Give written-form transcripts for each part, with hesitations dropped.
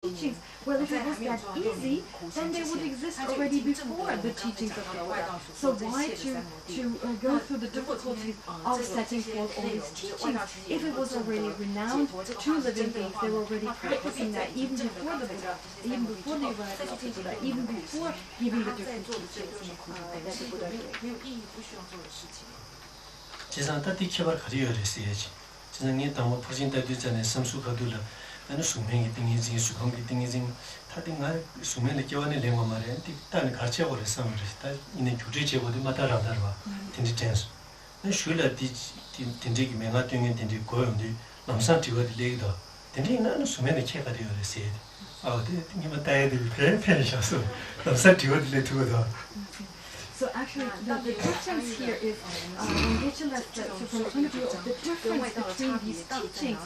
teachings. Well, if it was that easy, then they would exist already before the teachings of the Buddha. So why to go through the difficulties of setting forth all these teachings if it was already renowned to living beings? They were already practicing that even before the Buddha, even before the arrival of the Buddha, even before giving the different teachings that the Buddha gave. 지능이 너무 퍼진다 되잖아요. 섬수가들라 나는 수명이 띵이지 수강이 띵이지 다든가 수명의 교환의 내용 말이야. 일단 같이 하고 그래서 다 이내 교제 제고도 마다라다 봐. 진짜 찬스. 나 슈라디 진짜기 내가 뛰는 진짜 고용도 남산 뒤에 레이더. 진짜 나는 수명의 체가 되어 있어요. 아, 근데 이만 다이들 편하셔서 남산 뒤에 레이더도 So actually, the difference here is from from the point of view of the difference between these teachings,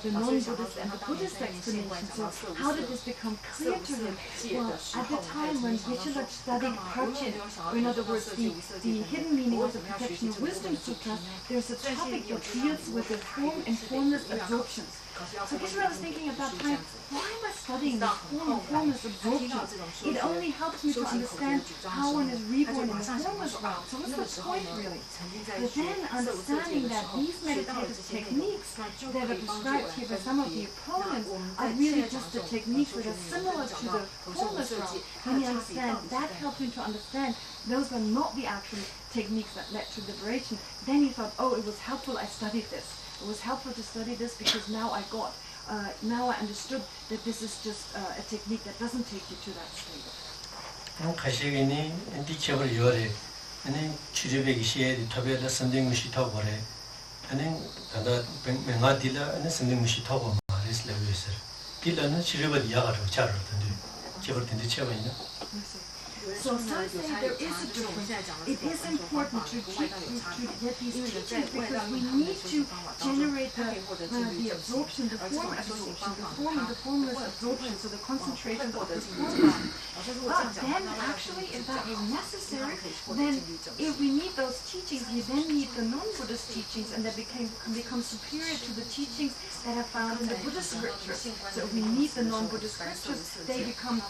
the non-Buddhist and the Buddhist explanation. So how did this become clear to him? Well, at the time when Geshe-la studied Parchin, or in other words, the hidden meaning of the Perfection of Wisdom Sutra, there's a topic that deals with the form and formless absorptions. So Geshe-la was thinking at that time, why am I studying the form and formless absorptions? It only helps me to understand how one is reborn in the formless realm. So what's the point really? But then understanding that these meditative techniques that are described here by some of the opponents are really just the techniques that are similar to the formless realm. When you understand, that helped him to understand those were not the actual techniques that led to liberation. Then he thought, oh, it was helpful I studied this. It was helpful to study this because now I understood that this is just a technique that doesn't take you to that state. 가시기니 엔티체벌 요래 아니 치료백이 시에 토베라 선생님이 타고래 아니 나다 맹아딜라 아니 선생님이 타고 말했을래서 딜라는 치료백 야가로 자르던데 제벌던데 체벌이나 So some say there is a difference. It is important to get these teachings because we need to generate the absorption, the form and the formless absorption, so the concentration of the form. But then actually, if that is necessary, then if we need those teachings, we then need the non-Buddhist teachings, and that become superior to the teachings that are found in the Buddhist scriptures. So if we need the non-Buddhist scriptures, they become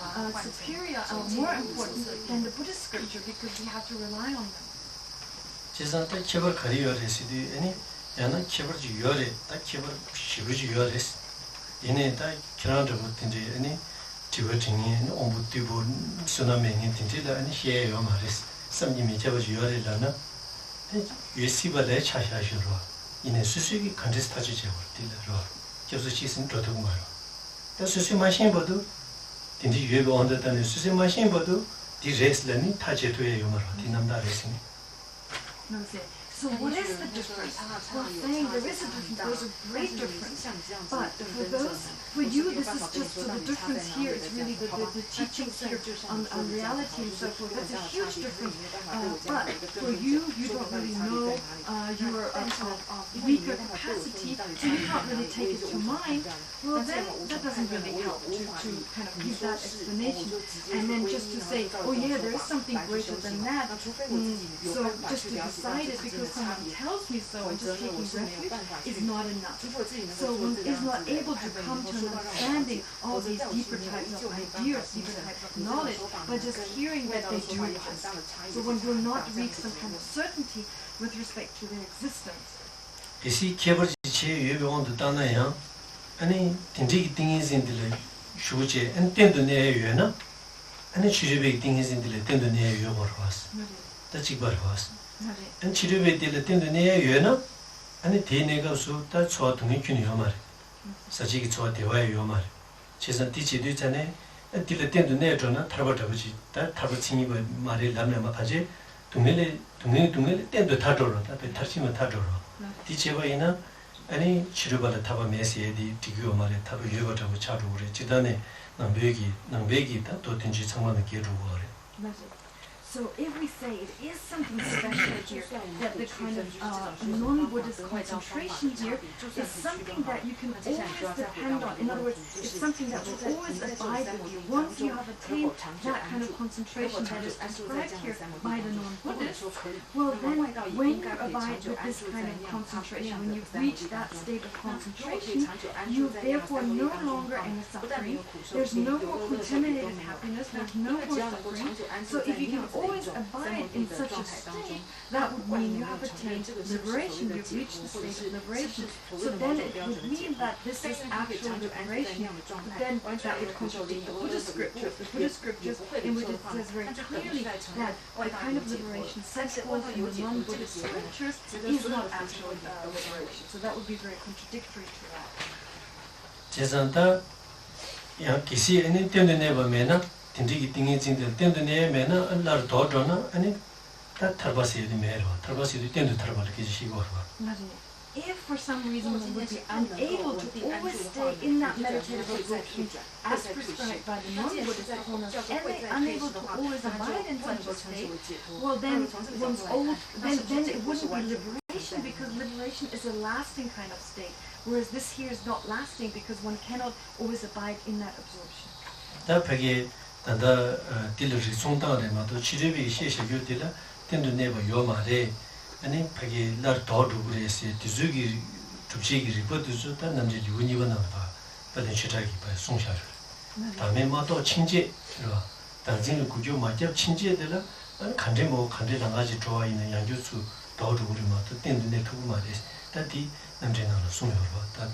superior or more important than the Buddhist scripture because we have to rely on them. 지산때 체벌 가리요레시디 아니 야나 체벌지 요레 딱 체벌 시부지 요레스 얘네 다 결혼도 못인지 아니 지버팅이 ombu티보 수나맹이 tin지라 아니 시에요 말레스 삼님이 체벌지 요레라나 예시바래 차샤시로 이네 수수기 컨테스트지 제거딜러 계속 시선 도둑 말어 또 수수 마신 보도 tin지 유에 온다는 수수 마신 보도 디레스라니 타제도에 요마로 디남다레스니 So what is the difference? Well, saying there is a difference, there's a great difference. But for you, this is just the difference here. It's really the teachings here on reality and so forth. That's a huge difference. But for you, you don't really know your weaker capacity, so you can't really take it to mind. Well, then that doesn't really help to kind of give that explanation. And then just to say, oh yeah, there is something greater than that. So just to decide it because someone tells me so and just taking refuge is not enough. So one is not able to come to an understanding all these deeper types of ideas, deeper types of knowledge, by just hearing that they do exist. So one will not reach some kind of certainty with respect to their existence. 이시 개버지체 예배원도 따나야 아니 딘지기 띵이진들 슈제 엔텐도 내요나 아니 치료백 띵이진들 텐도 내요 버러스 다치 버러스 안 치료에 될 때도 내요나 아니 대내가 수다 초등이 균이요 말 사직이 초 대화요 말 최선 뒤지도 있잖아요 딜 때도 내줘나 타버터지 다 타버치니 말이 남면 막하지 동네에 때도 타더라 다 타치면 타더라 뒤제와이나 아니 치료받아 타버 메시에디 디교 말에 타버 예버터고 차로 우리 지단에 남배기 다 도든지 상관을 기르고 그래 맞아요. So if we say it is something special here, that the kind of non-Buddhist concentration here is something that you can always depend on. In other words, it's something that will always abide with you. Once you have attained that kind of concentration that is described here by the non-Buddhists, well then when you abide with this kind of concentration, when you've reached that state of concentration, you therefore no longer in a suffering. There's no more contaminated happiness, there's no more suffering. So if you can always abide in such a state, that would mean you have attained liberation, you've reached the state of liberation. So then it would mean that this is actual liberation. Then that would contradict the Buddhist scriptures. The Buddhist scriptures in which it says very clearly that the kind of liberation set forth in the non-Buddhist scriptures is not actual liberation. So that would be very contradictory to that. 제산다 야 기시 아니 텐데네 바메나 텐디기 띵이 진데 텐데네 메나 알라르 도도나 아니 다 타바시디 메로 타바시디 텐데 타바르 기시고 와 If for some reason one would be unable to always stay in that meditative absorption as prescribed by the non-Buddhist opponents, and they're unable to always abide in such a state, well then then it wouldn't be liberation, because liberation is a lasting kind of state, whereas this here is not lasting because one cannot always abide in that absorption. 다 벽에 단다 딜르지 송다레 마도 치레비 셰셰교딜라 텐도네바 요마레 아니 벽에 날 더두그레스 디즈기 줍시기 리포드즈 다 남제 유니바나 봐 받은 시작이 봐 송샤르 다음에 마도 친제 봐 당진의 구조 맞잡 친제들라 간제 뭐 간제 당가지 좋아 있는 양주수 더두그리 마도 텐도네 투고 말에 다디 남제나로 송여 봐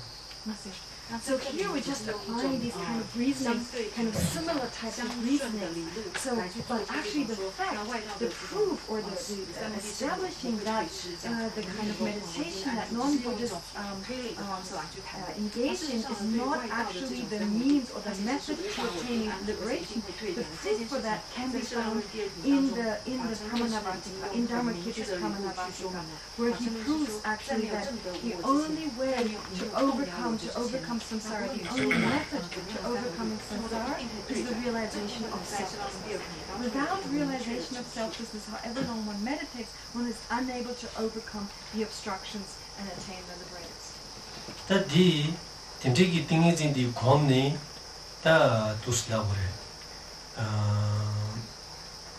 So here we're just applying these kind of reasoning, kind of similar types of reasoning. So, but actually the fact, the proof, or the establishing that the kind of meditation that non-Buddhists engage in is not actually the means or the method to attaining liberation. The proof for that can be found in the Pramanavartika, in Dharmakirti's Pramanavartika, where he proves actually that the only way to overcome samsara, the only method to overcoming samsara is the realization of selflessness. Without realization of selflessness, however long one meditates, one is unable to overcome the obstructions and attain the liberated state. 다 디 템지기 띵이진디 곰니 다 두슬라고래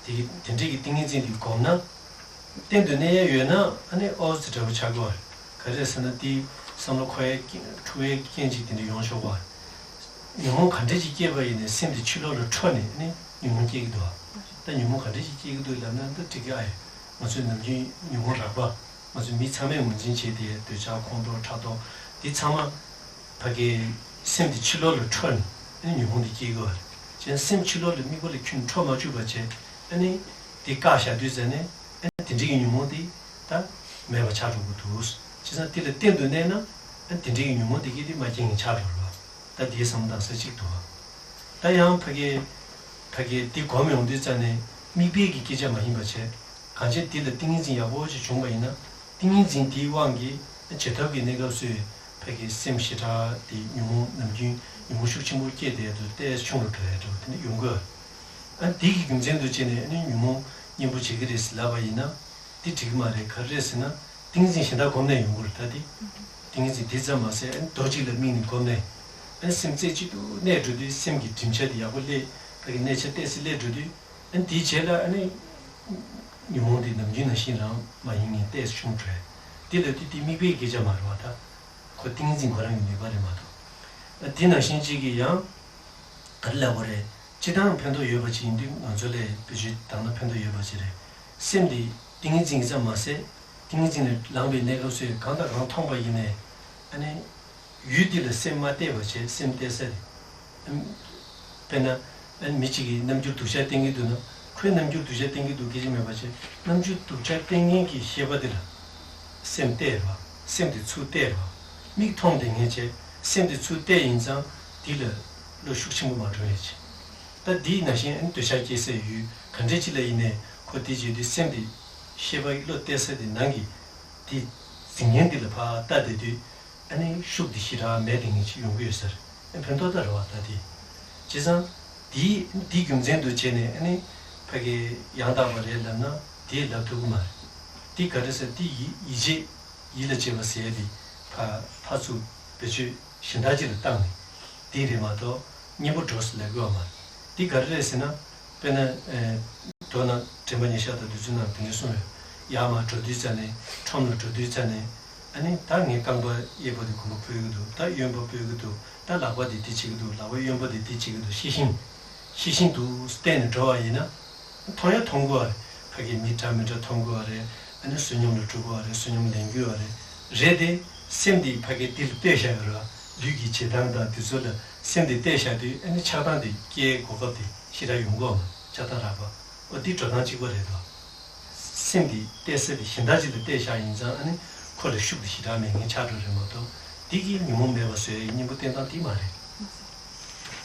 디 템지기 띵이진디 곰나 땡드네야 유나 아니 어스트로 차고 그래서는 디 삼로코에 투에 견지된의 용쇼와 영혼 간제지 깨버리는 셈디 치료를 쳐내 네 영혼 깨기도 다 영혼 간제지 깨기도 라면도 되게 아예 무슨 남지 영혼을 봐 무슨 미참의 문진체에 되자 공도 차도 이 참아 밖에 셈디 치료를 쳐내 영혼이 깨고 전 셈 치료를 미고를 균 처마 주버체 아니 디가샤 되잖아요 딘지기 영혼이 다 매번 차주고 두스 진짜 딜을 땡도내나 딘지기 유모디기디 마징이 차별로 다 뒤에 상담서 직도 다양 파게 디 고명도 있잖아요 미비기 기자만 힘버체 간제 딜을 띵인진 야보지 중간이나 띵인진 디왕기 제덕이 내가서 파게 셈시다 디 유모 남진 유모 수치모 계대도 때 총을 그래도 근데 용거 안 디기 경쟁도 전에 유모 님부 지그리스 라바이나 디 지금말에 가르스나 띵진 신다 겁내 용을 다디 띵진 디자마세 도지를 미니 겁내 안 심제지도 내주디 심기 팀체디 야불리 그게 내체 때스 내주디 안 디체라 아니 유모디 남진의 신랑 마잉이 때스 충트레 디르디 디미베 기자마로 왔다 그 띵진 거랑 미발에 마도 디나 신지기야 갈라버래 지단 편도 여버지인데 먼저래 비지 당나 편도 여버지래 심디 띵진 자마세 띵진의 랑베 내가서 강다강 통과이네 아니 유디를 셈마대버체 셈대세 배나 미치기 남주 두샤 땡기도는 그 남주 두샤 땡기도 기지면 봐지 남주 두샤 땡기기 해버들 셈대와 셈대 추대와 미통등해제 셈대 추대 인상 딜을 로슈침을 만들어야지 다 디나신 두샤기세 유 간제질에 있네 고디지디 셈대 쉐바이로 때서디 난기 디 징년들 봐 따데디 아니 슈디시라 매딩이 용구여서 편도다로 왔다디 지상 디 경쟁도 전에 아니 pagi yanda bari lana di labduguma di karisa di iji ila jeba seyadi pasu bechu shindaji tang di rimato nibu dos legoma di karisa pena dona temani shata duzuna pingisuna yama tradizane chomno tradizane ani 당이 강바 예보도 공부 표기도 다 연보 표기도 다 라바디 디치기도 라바 연보디 디치기도 시신도 스탠 좋아이나 통해 통과를 하기 미타미터 통과를 아니 수념도 주고를 수념 랭귀어를 제데 셈디 파게 딜페샤라 류기 제단다 디솔 셈디 대샤디 아니 차단디 게 고거디 시라 용거 자다라바 어디 전화지고래도 셈디 대세비 신다지도 대샤 인자 아니 콜 슈브 시라면 차르르 모도 디기 니몬 배웠어요. 이니부 된다 디 말해.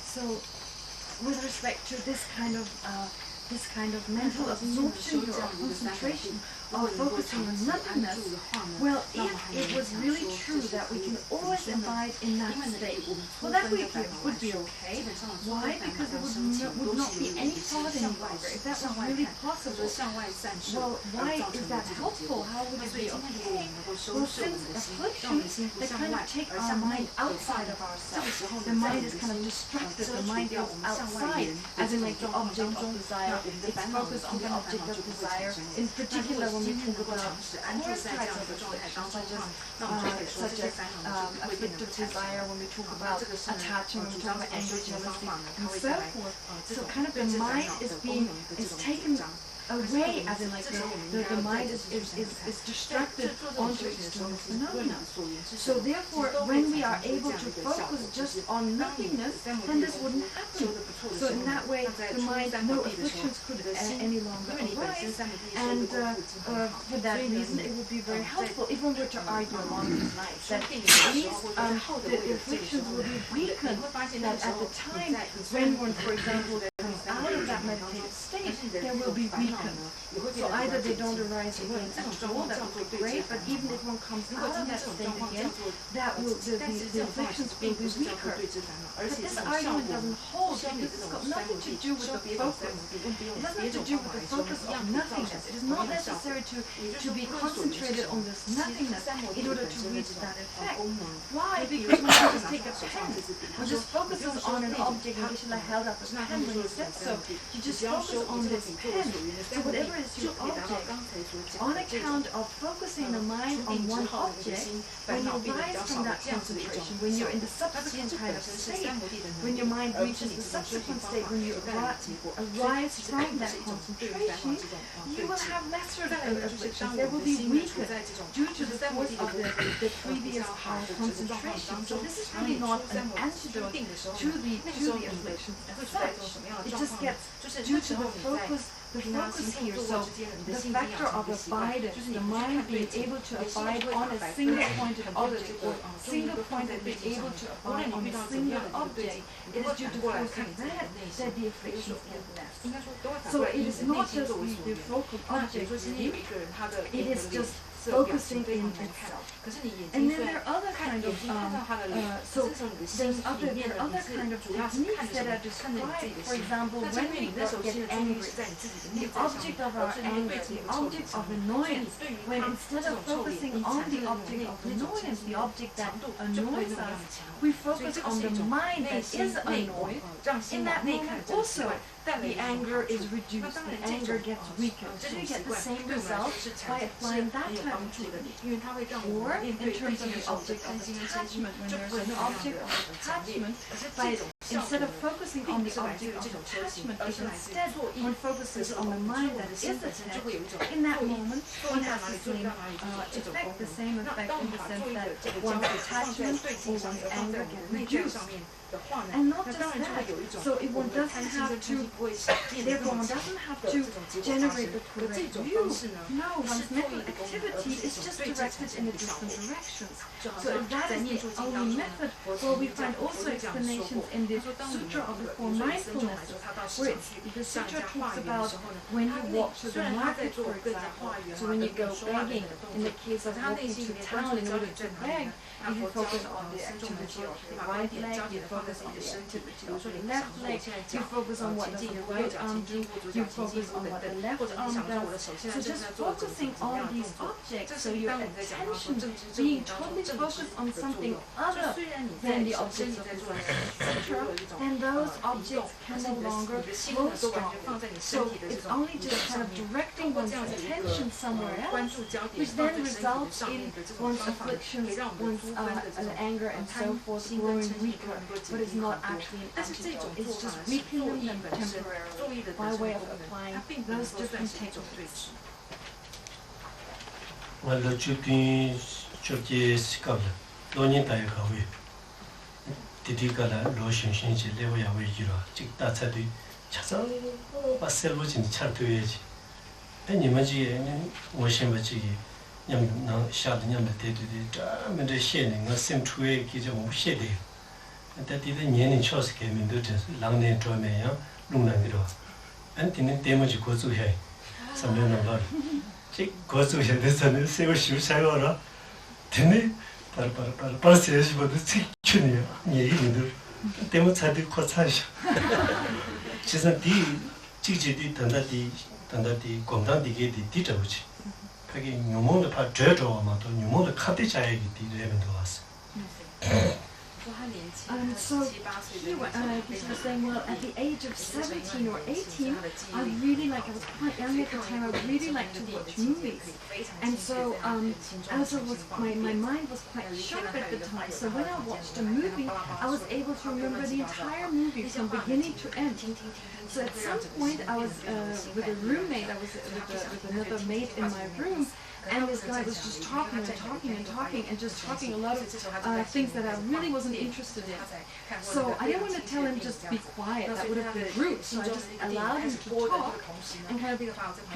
So with respect to this kind of mental absorption or concentration or focusing on nothingness, well, if it was really true that we can always abide in that state, well, that would be okay. Why? Because there would not be any thought any longer. If that was really possible, well, why is that helpful? How would it be okay? Well, since afflictions, they kind of take our mind outside of ourselves. The mind is kind of distracted. The mind is outside, as in like the object of desire. It's focused on the object of desire. In particular, when we talk about four types of afflictions, such as afflictive desire, when we talk about attachment, when we talk about anger, jealousy, and so forth. So kind of the mind is taken away, as in like the mind is distracted onto external phenomena. So therefore, when we are able to focus just on nothingness, then this wouldn't happen. So in that way, the mind, no afflictions could any longer arise, and for that reason, it would be very helpful if one were to argue along these lines that the afflictions will be weakened, that at the time when one, for example, comes out of that meditative state, there will be weakened. So either they don't arise again at all, that would be great, but even if one comes out of that state again, that will, the afflictions will be weaker. But this argument doesn't hold because it's got nothing to do with the focus. It has nothing to do with the focus of nothingness. It is not necessary to be concentrated on this nothingness in order to reach that effect. Why? Because when you just take a pen, one just focuses on an object, and Geshe-la held up a pen when he said so. You just focus on this pen. So whatever is your object, on account of focusing the mind on one object, when you rise from that concentration, when you're in the subsequent kind of state, when your mind reaches the subsequent state, when you arise from that concentration, you will have lesser afflictions. They will be weaker due to the force of the previous concentration. So this is really not an antidote to the afflictions as such. It just gets due to the focus here. So the factor of abidance, the mind being able to abide on a single pointed object, or single pointed being able to abide on a single object, it is due to force of that the afflictions get less. So it is not just the focal object, it is just focusing in itself. And then there are other kind of there's other kind of techniques that are described. For example, when we get angry, the object of our anger, the object of annoyance, when instead of focusing on the object of annoyance, the object that annoys us, we focus on the mind that is annoyed. In that moment also, the anger is reduced, the anger gets weaker. So you get the same result by applying that type of technique. Or in terms of the object of attachment, when there's an object of attachment, instead of focusing on the object of attachment, if instead one focuses on the mind that is attached, in that moment one has the same effect, in the sense that one's attachment or one's anger gets reduced. And not just that, so if one doesn't have to, therefore one doesn't have to generate the correct view. No, one's mental activity is just directed in a different directions. So if that is the only method, well, we find also explanations in the Sutra of the Four Mindfulnesses, where the Sutra talks about when you walk to the market, for example. So when you go begging, in the case of walking to town in order to beg, if you focus on the activity of your right leg, you focus focus on the activity of the left leg, you focus on what does the right arm do, you focus on what the left arm does. So just focusing on these objects, so your attention being totally focused on something other than the objects of the etc., then those objects can no longer flow strongly. So it's only just kind of directing one's attention somewhere else, which then results in one's afflictions, one's anger and so forth growing weaker, but it's not actually an antidote. It's just weakening them temporarily by way of applying those different techniques. So he was saying, well, at the age of 17 or 18, I was quite young at the time, I really liked to watch movies. And so my mind was quite sharp at the time. So when I watched a movie, I was able to remember the entire movie from beginning to end. So at some point, I was with a roommate, I was with another mate in my room, and this guy was just talking and just talking a lot of things that I really wasn't interested in. So I didn't want to tell him just be quiet, that would have been rude. So I just allowed him to talk and kind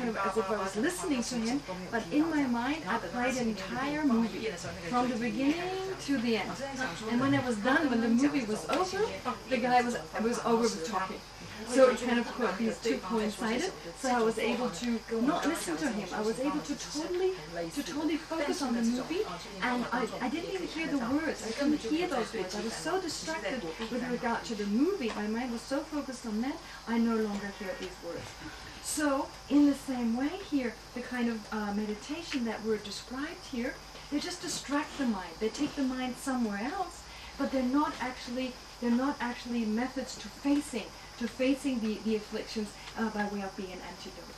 of as if I was listening to him, but in my mind I played an entire movie from the beginning to the end. And when it was done, when the movie was over, the guy was over with talking. So it kind of these two coincided. So I was able to not listen to him. I was able to totally focus on the movie, and I didn't even hear the words. I couldn't hear those words. I was so distracted with regard to the movie. My mind was so focused on that, I no longer hear these words. So in the same way here, the kind of meditation that were described here, they just distract the mind. They take the mind somewhere else, but they're not actually methods to facing the afflictions by way of being an antidote.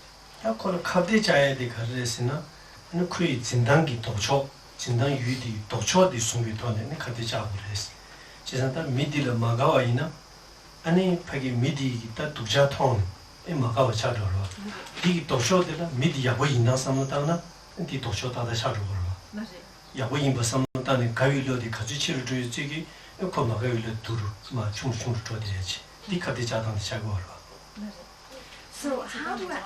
So how do I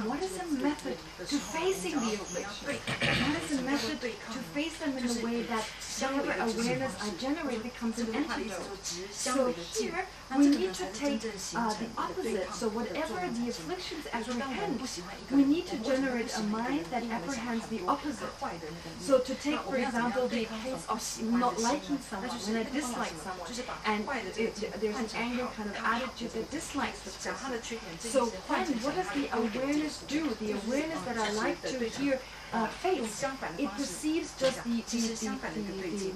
what is a method to facing the affliction? What is a method to face them in a way that whatever awareness I generate becomes an antidote? So here, we need to take the opposite. So whatever the afflictions apprehend, we need to generate a mind that apprehends the opposite. So to take, for example, the case of not liking someone, when I dislike someone, and there's an anger kind of attitude that dislikes the person. So what does the awareness do? The awareness that I like to hear face, it perceives just the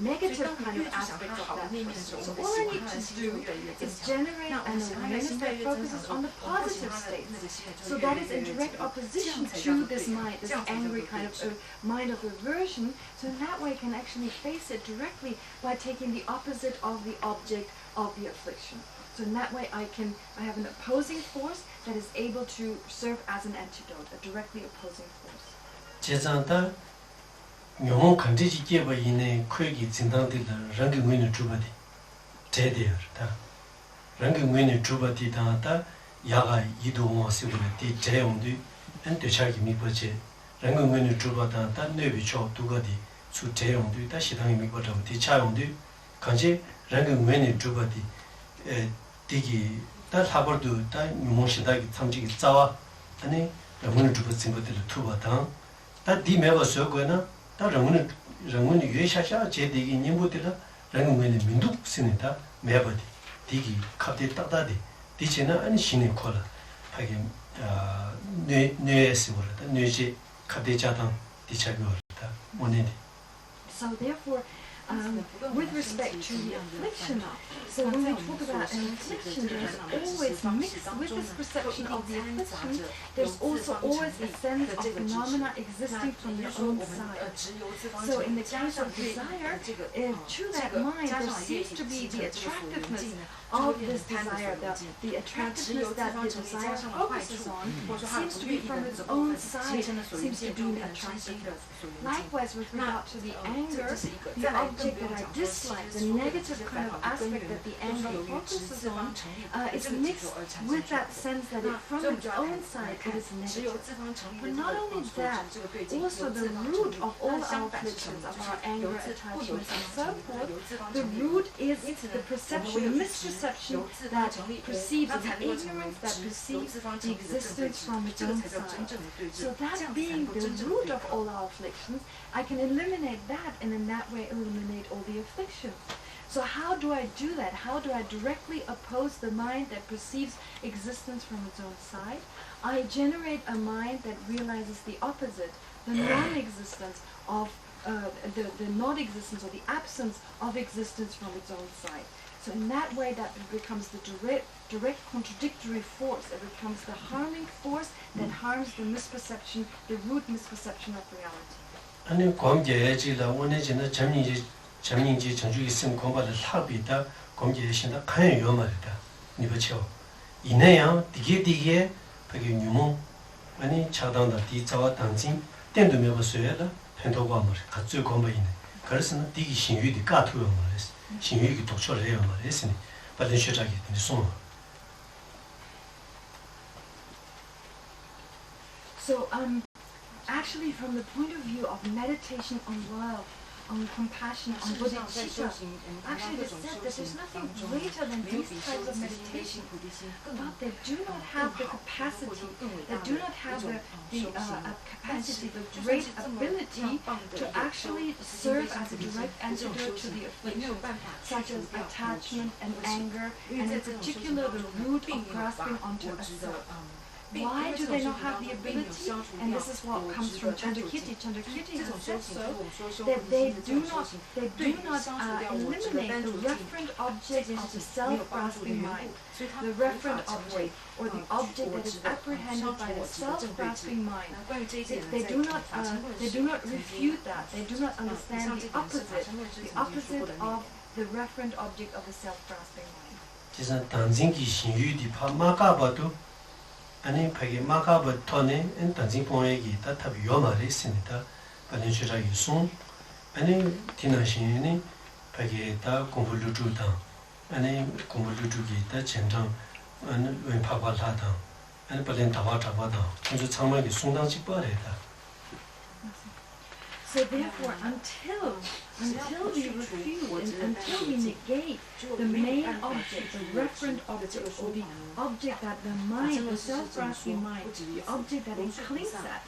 negative kind of aspect of that person. So all I need to do is generate an awareness that focuses on the positive states. So that is in direct opposition to this mind, this angry kind of mind of aversion. So in that way I can actually face it directly by taking the opposite of the object of the affliction. So in that way I have an opposing force that is able to serve as an antidote, a directly opposing force. 제자다 영혼 간지지 깨봐 이내 크기 진단들 랑게 문을 주바디 제대로다 랑게 문을 주바디다다 야가 이동하시고는 제용도 엔트차기 미버제 랑게 문을 주바다다 내비초 두가디 수 제용도 다시 당이 미버죠 디차용도 간지 랑게 문을 주바디 디기 다 사버도 다 유모시다기 참지기 자와 아니 문을 주바진 것들 투바다 다 디메가 서거나 다 랑문이 유샤샤 제대기 님보들라 랑문이 민둑 쓰는다 매버디 디기 갑디 따다디 디체나 아니 신이 콜라 하게 뇌에서 그러다 뇌지 갑디 자당 디차고다 원인이 So therefore, with respect to the affliction, so when we talk about an affliction, there's always mixed with this perception of the affliction, there's also always a sense of phenomena existing from your own side. So in the case of desire, to that mind, there seems to be the attractiveness of this desire, the attractiveness that the desire focuses on, seems to be from its own side, seems to be an attractiveness. Likewise, with regard to the anger, the object that I dislike, the negative kind of aspect that the anger focuses on, is mixed with that sense that it, from its own side, it is negative. But not only that, also the root of all our afflictions, of our anger, attachments, and so forth, the root is the perception, the misperception that perceives the ignorance, that perceives the existence from its own side. So that being the root of all our afflictions, I can eliminate that, and in that way eliminate all the afflictions. So how do I do that? How do I directly oppose the mind that perceives existence from its own side? I generate a mind that realizes the opposite, the non-existence of the non-existence or the absence of existence from its own side. So in that way, that becomes the direct contradictory force. It becomes the harming force that harms the misperception, the root misperception of reality. 아니 검제지라 원해지는 점인지 전주 있음 공부를 합이다 검제신다 칸 요말이다 니버쳐 이내야 디게 되게 유문 아니 차단다 디자와 당진 땡도 매버서야라 펜도가 말 같이 공부이네 그래서 디기 신유디 까투요 말했어 신유기 독초를 해요 말했으니 빨리 쉬자게 되니 손 So actually, from the point of view of meditation on love, on compassion, on bodhicitta, actually it is said that there's nothing greater than these types of meditation, but they do not have the capacity, they do not have the capacity, the great ability to actually serve as a direct antidote to the affliction, such as attachment and anger, and in particular the root of grasping onto a self. Why do they not have the ability? And this is what comes from Chandrakirti. Chandrakirti has said so, that they do not eliminate the referent object of the self-grasping mind. The referent object, or the object that is apprehended by the self-grasping mind. They do not refute that. They do not understand the opposite of the referent object of the self-grasping mind. 지선 단진기 신유디 파마가바도 아니 파게 마가바 토네 엔 단진 봉에기 다탑이 요마리 있습니다. 발렌슈라 유송 아니 디나신이 파게 다 공부를 주다 아니 공부를 주기 다 전장 아니 웬 파발하다 아니 발렌 다와다와다 그래서 정말 송당지 빠르다. So therefore, until we refute and until we negate the main object, the referent object, or the object that the mind, the self-grasping mind, the object that it clings at,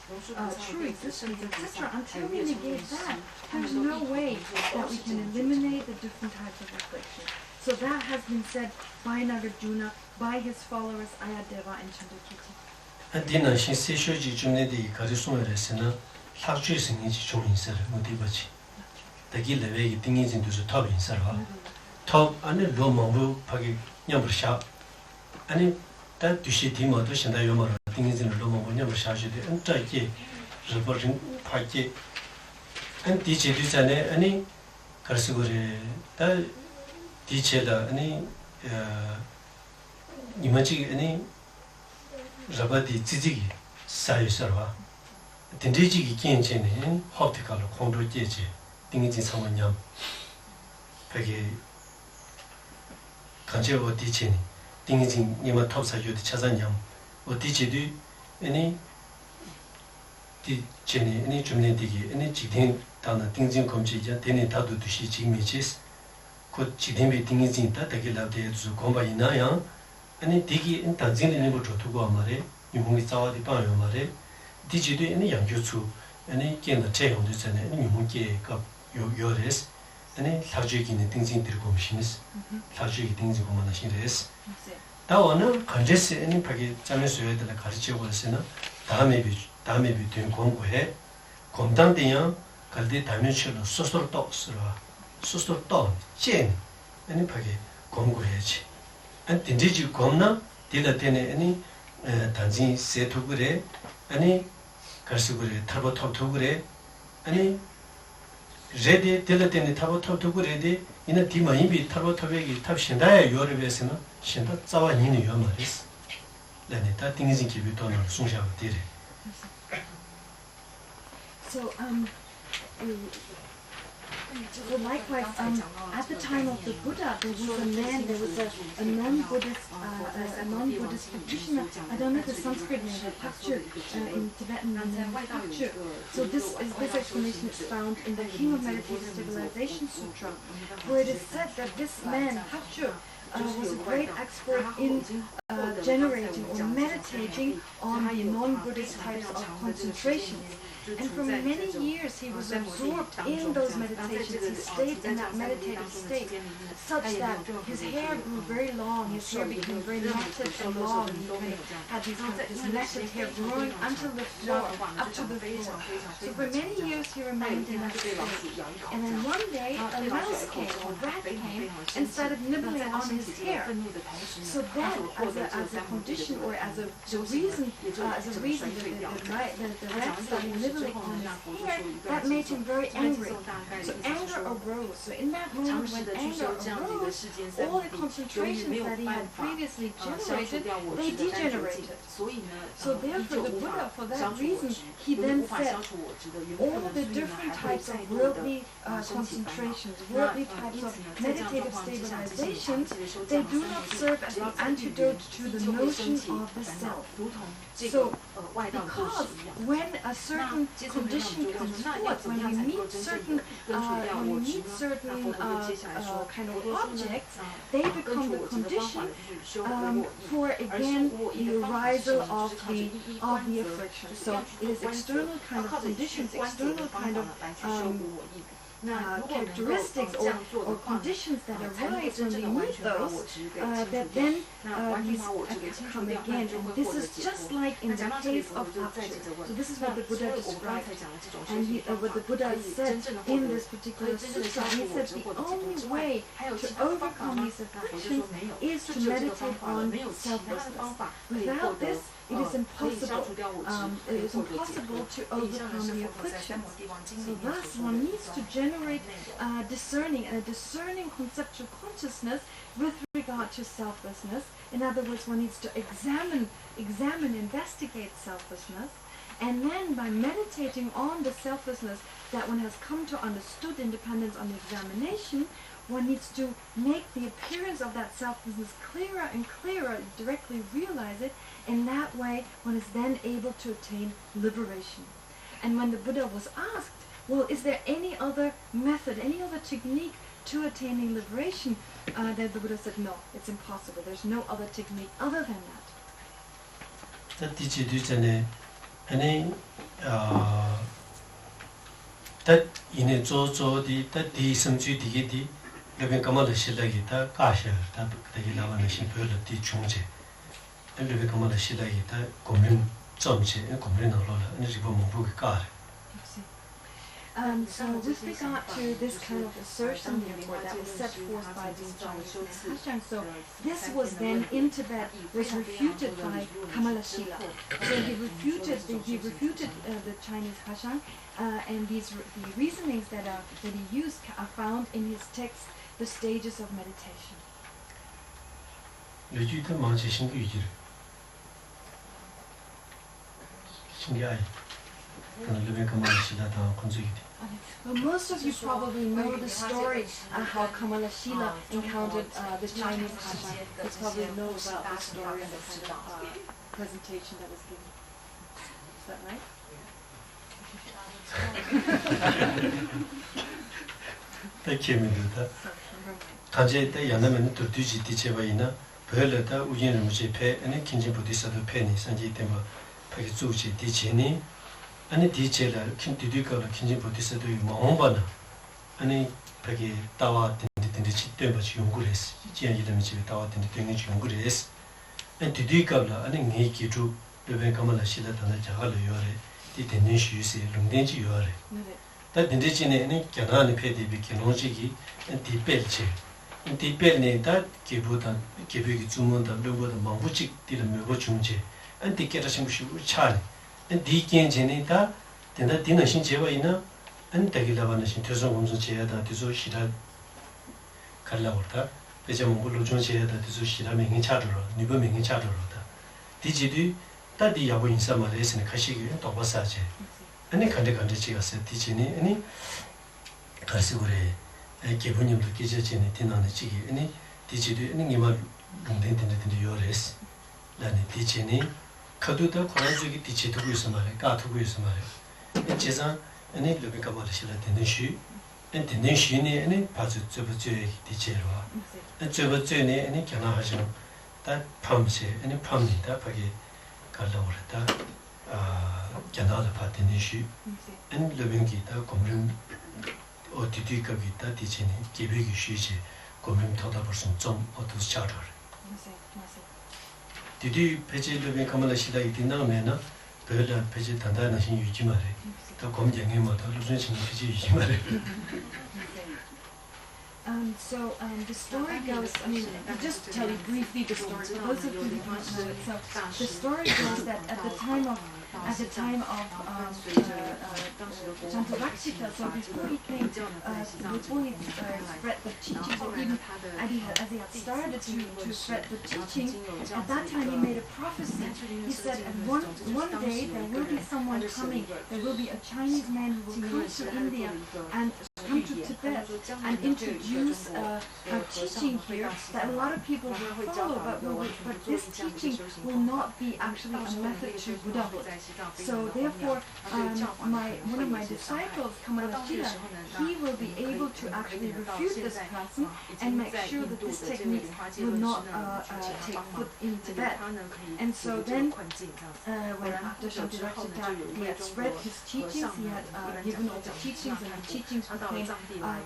true existence, etc., until we negate that, there's no way that we can eliminate the different types of affliction. So that has been said by Nagarjuna, by his followers Ayadeva and Chandrakirti. Dina shin seishoji jumnedi karisumresena 학주의 생기지 좀 인사를 못 입었지. 대기 레벨이 등인진 두서 탑 인사를 와. 탑 안에 로망부 파기 냠버샤. 아니 다 두시 디모도 신다 요마로 등인진 로망부 냠버샤시데 엔자기 저버진 파기 안 디체도 전에 아니 그래서 그래. 다 디체다 아니 이마지 아니 저바디 지지기 사이서와 딘디지기 kiến 체는 합티칼로 공도제지 등이지 상원념 베게 간제 어디체니 등이지 니마 탑사요디 차산념 어디체도 아니 디체니 아니 좀내디기 아니 지딘 다나 등진 검지자 되는 다도 두시 지미지스 곧 지딘비 등이지 다 되게라데 주 공바이나야 아니 디기 인단진리는 거 두고 말에 유몽이 자와디 빠요 말에 디지도 있는 양교수 아니 견의 제용도 전에 유문계가 요요레스 아니 사주기는 등진 들고 오시면서 사주기 등진 고만한 신레스 다원은 컨제스 아니 파기 잠에서야 될 가르쳐 보세요 다음에 된 공부해 공당대요 갈때 다면처럼 소설 또 찐 아니 파기 공부해야지 안 딘지지 공나 딜다 때네 아니 단지 세토 그래 아니 가서 그래 타보 탑도 그래 아니 제디 딜다 때네 타보 탑도 그래디 이나 디마이비 타보 탑에기 탑신다야 요르베스는 신다 자와 니는 요 말이스 네네 다 띵지 기비도는 송샤고 디레 So so likewise, at the time of the Buddha, there was a non-Buddhist practitioner. I don't know the Sanskrit name, but Pakchu in Tibetan Pakchu. So this explanation is found in the King of Meditative Stabilization Sutra, where it is said that this man Pakchu was a great expert in generating or meditating on the non-Buddhist types of concentrations. And for many years he was absorbed in those meditations. He stayed in that meditative state such that his hair grew very long, his hair became very matted and long. He kind of had this matted hair growing until the floor, up to the floor. So for many years he remained in that state. And then one day a mouse came, or a rat came, and started nibbling on his hair. So then, as a condition or as a reason, the rat started nibbling on his hair, that made him very angry. So anger arose. So in that moment when anger arose, all the concentrations that he had previously generated, they degenerated. So therefore the Buddha, for that reason, he then said, all the different types of worldly concentrations, worldly types of meditative stabilizations, they do not serve as the antidote to the notion of the self. So, because when a certain condition comes forth, when we meet certain kind of objects, they become the condition for again the arisal of the affliction. So it is external kind of conditions, external kind of characteristics or conditions that arise when we meet those that then these come again. And this is just like in the case of Pakchu. So this is what the Buddha described. And what the Buddha said in this particular sutra, he said the only way to overcome these afflictions is to meditate on selflessness. Without this, it is impossible. It is impossible to overcome the afflictions. So thus, one needs to generate a discerning conceptual consciousness with regard to selflessness. In other words, one needs to examine, investigate selflessness, and then by meditating on the selflessness that one has come to understood independence on examination, one needs to make the appearance of that selflessness clearer and clearer, directly realize it. In that way, one is then able to attain liberation. And when the Buddha was asked, well, is there any other method, any other technique to attaining liberation? Then the Buddha said, no, it's impossible. There's no other technique other than that. So with regard to this kind of assertion, therefore, that was set forth by this Chinese Hashang, so this was then in Tibet was refuted by Kamalashila. So he refuted the Chinese Hashang, and the reasonings that he used are found in his text, The Stages of Meditation. Well, most of you probably know the story how Kamalashila encountered the Chinese Hashang. You probably know about the story and the kind of presentation that was given. Is that right? 아니 디체라 킨디디가로 킨지 보디서도 마음바나 아니 pagi tawa tindi chittemba chi yungures jian yidami chi tawa tindi tengi chi yungures en tidi kabla ane ngi ki tu bebe kamala shila tanda jagala yore di tendin shi yusi lungden chi yore ta tindi chi ne ane kyanani pe dibi kyanon chi ki en di pel chi en di pel ne ta kebu ki zumon ta logo ta mambu chik dila mebo chung chi en di kera shimbu shi cha en di kien chi ne ta tenda dina shin chewa ina en dagi labana shin tyoson gomson cheya da tiso shira karla warta pecha mungu lojong cheya da tiso shira mengi chadoro nipa mengi chadoro da di jidu ta di yabu insa ma resine kashigi toba sa che ane kante chiga se di chini ane kasi gore kebu nyamdo kecha chini tinana chigi ane di jidu ane ngima lungten tindi yo res lani di chini kadu da koranzo ki di che tuku yusa ma re ka tuku yusa ma re chezan ane lobe kabala shila tenden shu en tenden shu ne ane pazu zoba zoye di cherwa en zoba zoye ne ane kyana hajang ta pam se ane pam ni ta pagi karla wara ta kyana la pa tenden shu en lobe ngi ta gomrim o titi kabi ta di che ne gebe ki shu che gomrim toda barsun zom o tus chadar titi peche lobe kamala shila iti na me na pehla peche tanda na shin yuji ma re So the story goes, I mean, just to tell you briefly the story, for those of you who don't know it, so the story goes that at the time of Chantarakshita, so before he came, before he spread the teachings, or even as he had started to spread the teachings, at that time he made a prophecy. He said, one day there will be someone coming, there will be a Chinese man who will come to India and come to Tibet and introduce a teaching here that a lot of people will follow, but this teaching will not be actually a method to Buddhahood. So therefore, one of my disciples, Kamalashila, he will be able to actually refute this person and make sure that this technique will not take foot in Tibet. And so then, when after Shantirakshita, he had spread his teachings, he had given all the teachings, and the teachings became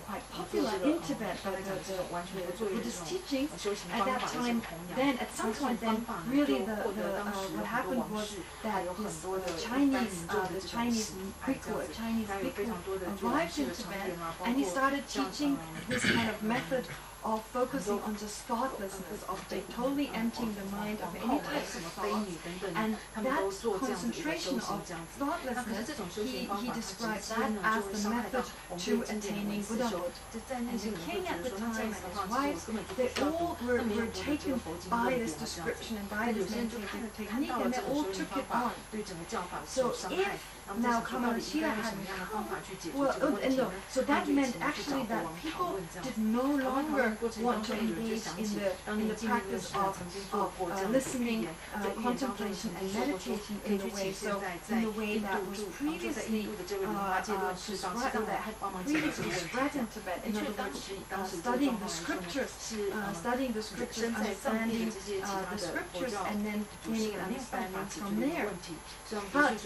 quite popular in Tibet, the Buddhist teachings. At that time, then at some point, then really what happened was that the Chinese bhikkhu arrived in Tibet, and he started teaching this kind of method of focusing on just thoughtlessness, of totally emptying the mind of any types of thoughts. And that concentration of thoughtlessness, he describes that as the method to attaining Buddhahood. And the king at the time and his wives, they all were taken by this description and by this meditative technique, and they all took it on. So if now Kamalashila hadn't come, so that meant actually that people did no longer want to engage in the practice of listening, contemplation, and meditating in the way that was previously prescribed, that had previously spread in Tibet. In other words, studying the scriptures, understanding the scriptures, and then gaining an understanding from there. But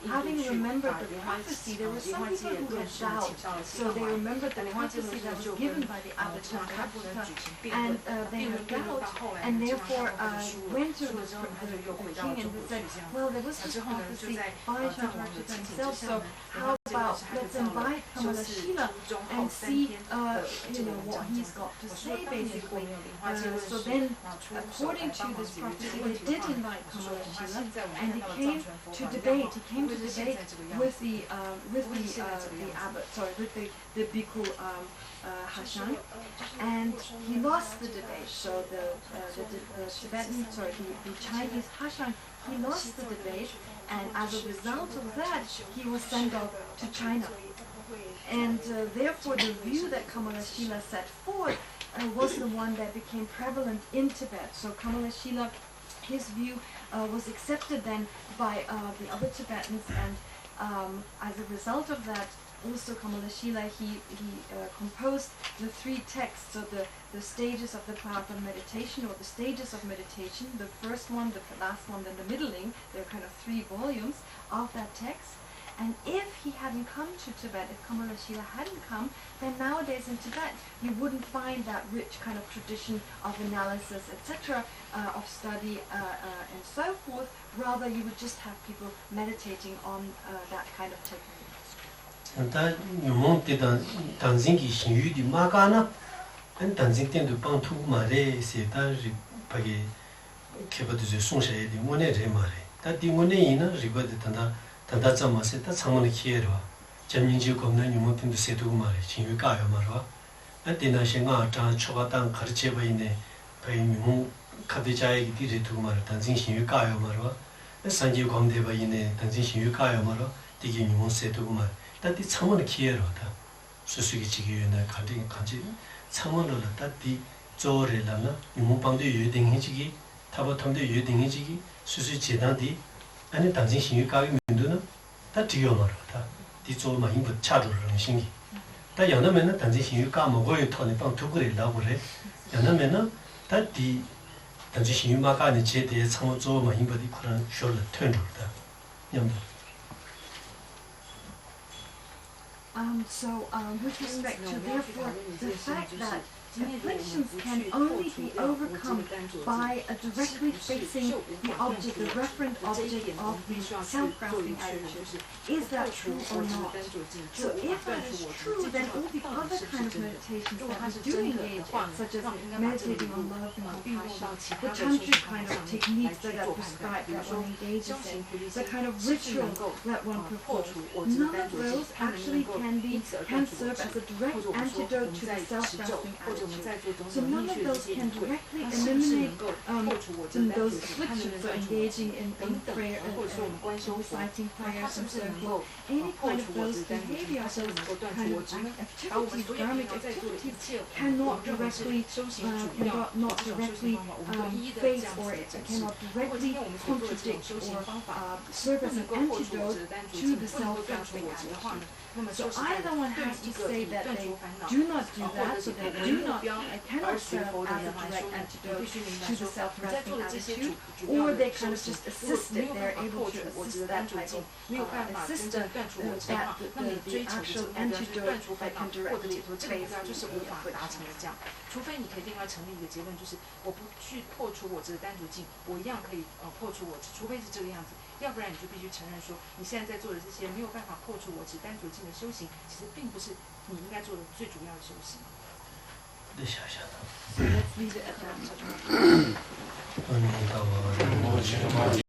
having remembered the prophecy, there were some people who had doubt. So they remembered the prophecy that was given by the abbot Chantarakshita, and they had doubt, and therefore went to the king and said, well, there was this prophecy by Chantarakshita himself, so how about let's invite Kamalashila and see what he's got to say, basically. So then, according to this prophecy, they did invite Kamalashila, and he came to debate. He came to debate with the abbot, the bhikkhu Hashang, and he lost the debate. So the Chinese Hashang, he lost the debate, and as a result of that, he was sent off to China. And therefore, the view that Kamalashila set forth was the one that became prevalent in Tibet. So Kamalashila, his view was accepted then by the other Tibetans, and as a result of that, also Kamalashila, he composed the three texts, so the stages of the path of meditation, or the stages of meditation, the first one, the last one, then the middling. There are kind of 3 volumes of that text. And if he hadn't come to Tibet, if Kamalashila hadn't come, then nowadays in Tibet you wouldn't find that rich kind of tradition of analysis, etc., of study and so forth. Rather, you would just have people meditating on that kind of technique. 다 유몽 때다 단진기 신유디 마가나 안 단진 때도 방투 말에 세다리 바게 개버드제 송샤에디 모네레 말에 다 디모네이나 리버드 단다 점마세 다 창문의 기회로 점민지 겁는 유몽 때도 세두고 말에 신유 가요 말어 안테나 생각 다 초바당 가르쳐 버이네 바이 유몽 카드자에게 디레 두고 말에 단진 신유 가요 말어 산지 광대 버이네 단진 신유 가요 말어 디게 유몽 세두고 말 다디 창문의 기회로다 수수기 지기에는 간지 창문으로 다디 조레라나 유무방도 유딩해지기 타바통도 유딩해지기 수수 재단디 아니 단진 신유 가기 민도는 다 뒤어 말다 뒤조 많이 못 차도를 신기 다 연하면은 단진 신유 가 먹어요 토네 방 두그레 나고래 연하면은 다디 단진 신유 마가는 제대 창문 조 많이 버디 그런 쇼를 튼다 냠 with respect to therefore the fact that afflictions can only be overcome by directly facing the object, the referent object of the self-grasping attitude. Is that true or not? So if that is true, then all the other kind of meditations that we do engage in, such as meditating on love and compassion, the tantric kind of techniques that are prescribed that one engages in, the kind of ritual that one performs, none of those actually can serve as a direct antidote to the self-grasping attitude. So none of those can directly eliminate those afflictions, so engaging in prayer, reciting prayers and so forth. Any kind of those behaviors, those kind of activities, dharmic activities, cannot directly face or cannot directly contradict or serve as an antidote to the self-grasping attitude. So either one has to say that they do not do that, so they cannot serve as a direct antidote to the self-grasping attitude, or they kind of just assist it, they're able to assist that type of assist the actual antidote that can directly face the affliction. 除非你可以另外成立一个结论，就是我不去破除我执的单独境，我一样可以破除我执，除非是这个样子，要不然你就必须承认说，你现在在做的这些没有办法破除我执单独境的修行，其实并不是你应该做的最主要的修行。So let's leave it at that.